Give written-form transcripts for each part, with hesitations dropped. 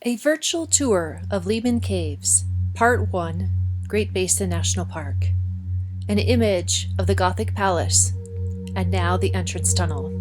A virtual tour of Lehman Caves, Part 1, Great Basin National Park. An image of the Gothic Palace, and now the entrance tunnel.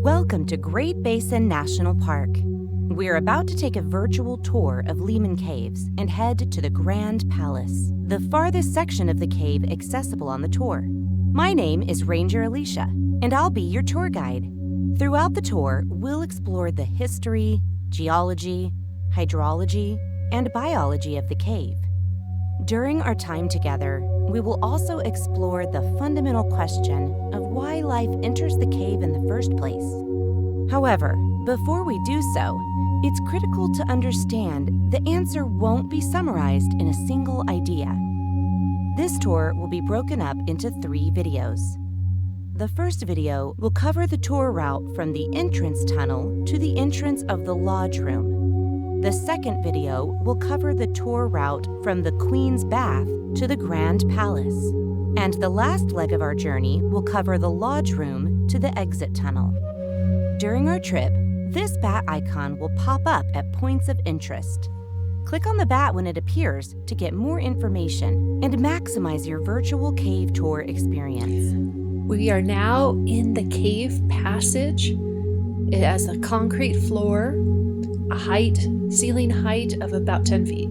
Welcome to Great Basin National Park. We're about to take a virtual tour of Lehman Caves and head to the Grand Palace, the farthest section of the cave accessible on the tour. My name is Ranger Alicia, and I'll be your tour guide. Throughout the tour, we'll explore the history, geology, hydrology, and biology of the cave. During our time together, we will also explore the fundamental question of why life enters the cave in the first place. However, before we do so, it's critical to understand the answer won't be summarized in a single idea. This tour will be broken up into 3 videos. The first video will cover the tour route from the entrance tunnel to the entrance of the lodge room. The second video will cover the tour route from the Queen's Bath to the Grand Palace. And the last leg of our journey will cover the lodge room to the exit tunnel. During our trip, this bat icon will pop up at points of interest. Click on the bat when it appears to get more information and maximize your virtual cave tour experience. We are now in the cave passage. It has a concrete floor, a ceiling height of about 10 feet.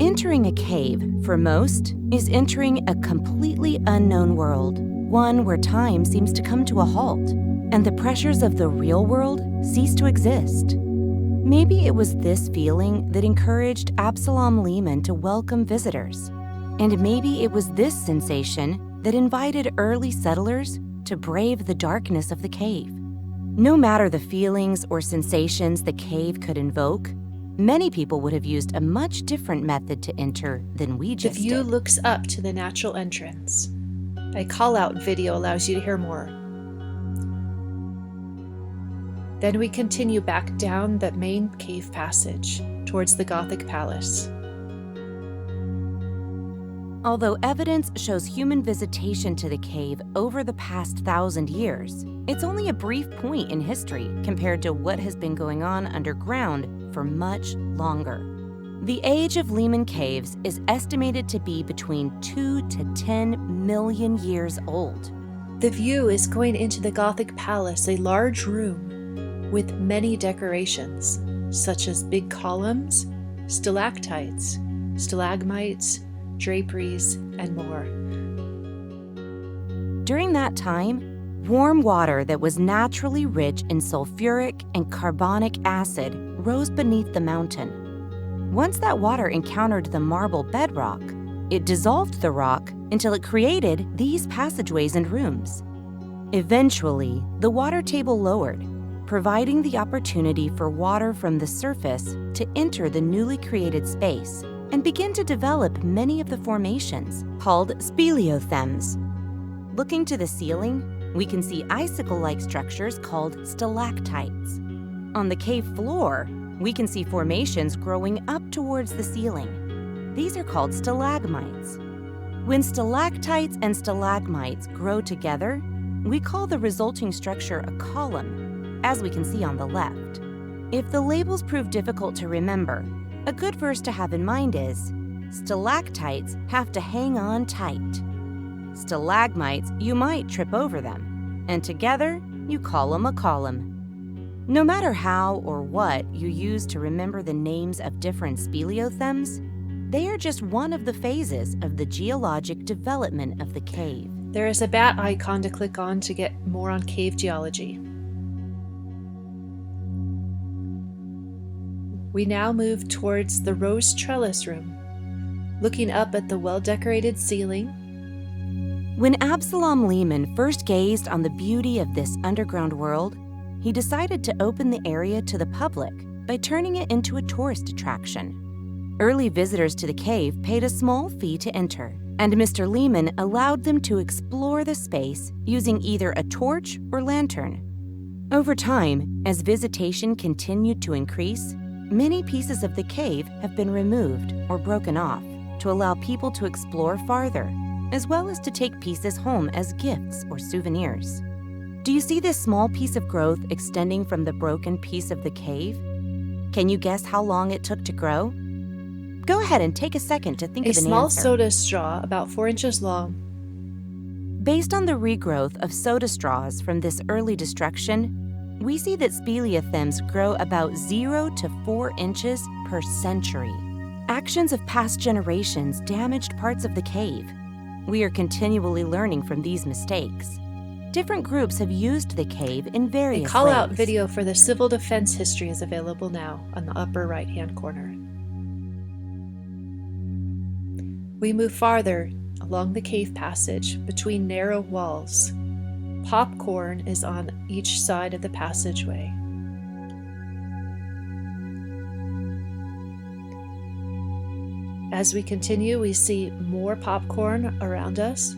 Entering a cave, for most, is entering a completely unknown world, one where time seems to come to a halt, and the pressures of the real world cease to exist. Maybe it was this feeling that encouraged Absalom Lehman to welcome visitors, and maybe it was this sensation that invited early settlers to brave the darkness of the cave. No matter the feelings or sensations the cave could invoke, many people would have used a much different method to enter than we just did. The view looks up to the natural entrance. A call-out video allows you to hear more. Then we continue back down the main cave passage towards the Gothic Palace. Although evidence shows human visitation to the cave over the past 1,000 years, it's only a brief point in history compared to what has been going on underground for much longer. The age of Lehman Caves is estimated to be between 2 to 10 million years old. The view is going into the Gothic Palace, a large room with many decorations, such as big columns, stalactites, stalagmites, draperies, and more. During that time, warm water that was naturally rich in sulfuric and carbonic acid rose beneath the mountain. Once that water encountered the marble bedrock, it dissolved the rock until it created these passageways and rooms. Eventually, the water table lowered, providing the opportunity for water from the surface to enter the newly created space and begin to develop many of the formations, called speleothems. Looking to the ceiling, we can see icicle-like structures called stalactites. On the cave floor, we can see formations growing up towards the ceiling. These are called stalagmites. When stalactites and stalagmites grow together, we call the resulting structure a column, as we can see on the left. If the labels prove difficult to remember, a good verse to have in mind is, stalactites have to hang on tight. Stalagmites, you might trip over them, and together, you call them a column. No matter how or what you use to remember the names of different speleothems, they are just one of the phases of the geologic development of the cave. There is a bat icon to click on to get more on cave geology. We now move towards the rose trellis room, looking up at the well-decorated ceiling. When Absalom Lehman first gazed on the beauty of this underground world, he decided to open the area to the public by turning it into a tourist attraction. Early visitors to the cave paid a small fee to enter, and Mr. Lehman allowed them to explore the space using either a torch or lantern. Over time, as visitation continued to increase, many pieces of the cave have been removed or broken off to allow people to explore farther, as well as to take pieces home as gifts or souvenirs. Do you see this small piece of growth extending from the broken piece of the cave? Can you guess how long it took to grow? Go ahead and take a second to think A of an small answer. soda straw, about 4 inches long. Based on the regrowth of soda straws from this early destruction, we see that speleothems grow about 0 to 4 inches per century. Actions of past generations damaged parts of the cave. We are continually learning from these mistakes. Different groups have used the cave in various A ways. call-out video for the civil defense history is available now on the upper right-hand corner. We move farther along the cave passage between narrow walls. Popcorn is on each side of the passageway. As we continue, we see more popcorn around us.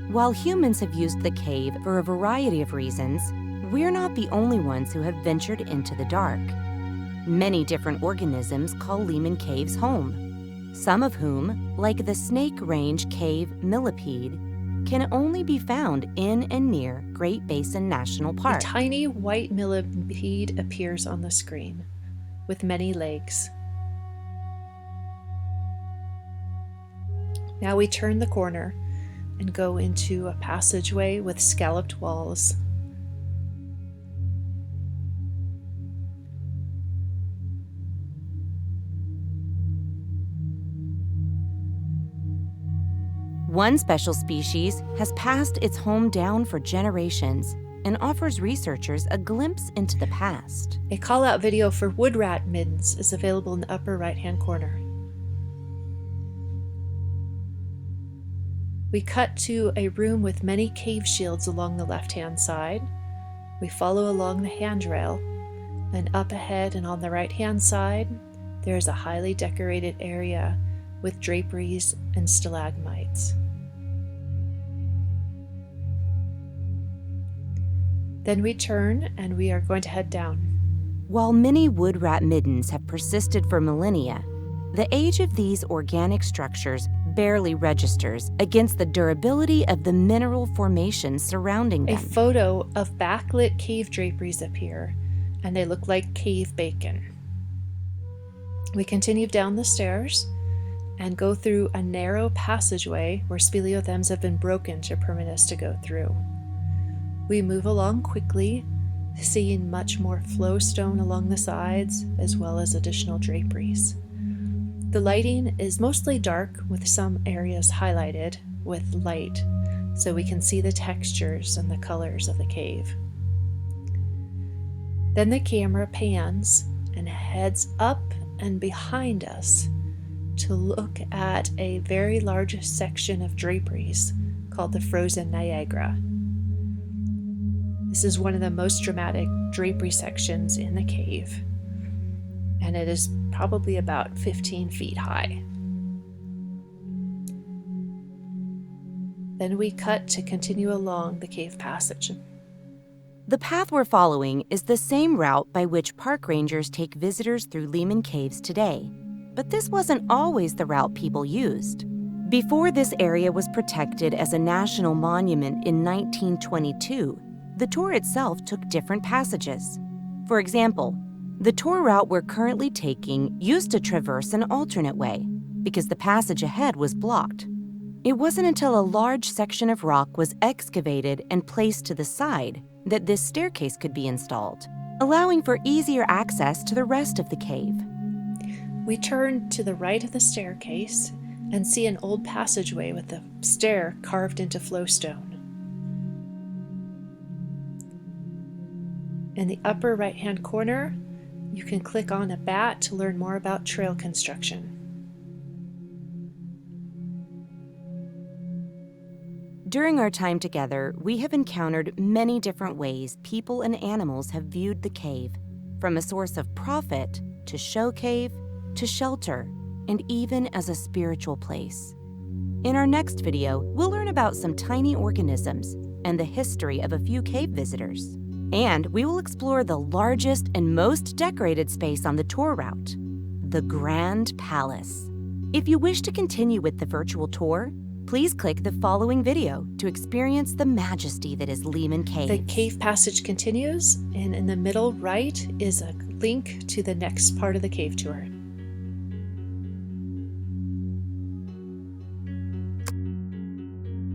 While humans have used the cave for a variety of reasons, we're not the only ones who have ventured into the dark. Many different organisms call Lehman Caves home, some of whom, like the Snake Range cave millipede, can only be found in and near Great Basin National Park. A tiny white millipede appears on the screen, with many legs. Now we turn the corner and go into a passageway with scalloped walls. One special species has passed its home down for generations and offers researchers a glimpse into the past. A call-out video for Woodrat Middens is available in the upper right-hand corner. We cut to a room with many cave shields along the left-hand side. We follow along the handrail, and up ahead and on the right-hand side, there is a highly decorated area with draperies and stalagmites. Then we turn and we are going to head down. While many woodrat middens have persisted for millennia, the age of these organic structures barely registers against the durability of the mineral formations surrounding them. A photo of backlit cave draperies appear, and they look like cave bacon. We continue down the stairs and go through a narrow passageway where speleothems have been broken to permit us to go through. We move along quickly, seeing much more flowstone along the sides, as well as additional draperies. The lighting is mostly dark, with some areas highlighted with light, so we can see the textures and the colors of the cave. Then the camera pans and heads up and behind us to look at a very large section of draperies called the Frozen Niagara. This is one of the most dramatic drapery sections in the cave, and it is probably about 15 feet high. Then we cut to continue along the cave passage. The path we're following is the same route by which park rangers take visitors through Lehman Caves today, but this wasn't always the route people used. Before this area was protected as a national monument in 1922, the tour itself took different passages. For example, the tour route we're currently taking used to traverse an alternate way because the passage ahead was blocked. It wasn't until a large section of rock was excavated and placed to the side that this staircase could be installed, allowing for easier access to the rest of the cave. We turn to the right of the staircase and see an old passageway with the stair carved into flowstone. In the upper right-hand corner, you can click on a bat to learn more about trail construction. During our time together, we have encountered many different ways people and animals have viewed the cave, from a source of profit to show cave to shelter, and even as a spiritual place. In our next video, we'll learn about some tiny organisms and the history of a few cave visitors. And we will explore the largest and most decorated space on the tour route, the Grand Palace. If you wish to continue with the virtual tour, please click the following video to experience the majesty that is Lehman Caves. The cave passage continues, and in the middle right is a link to the next part of the cave tour.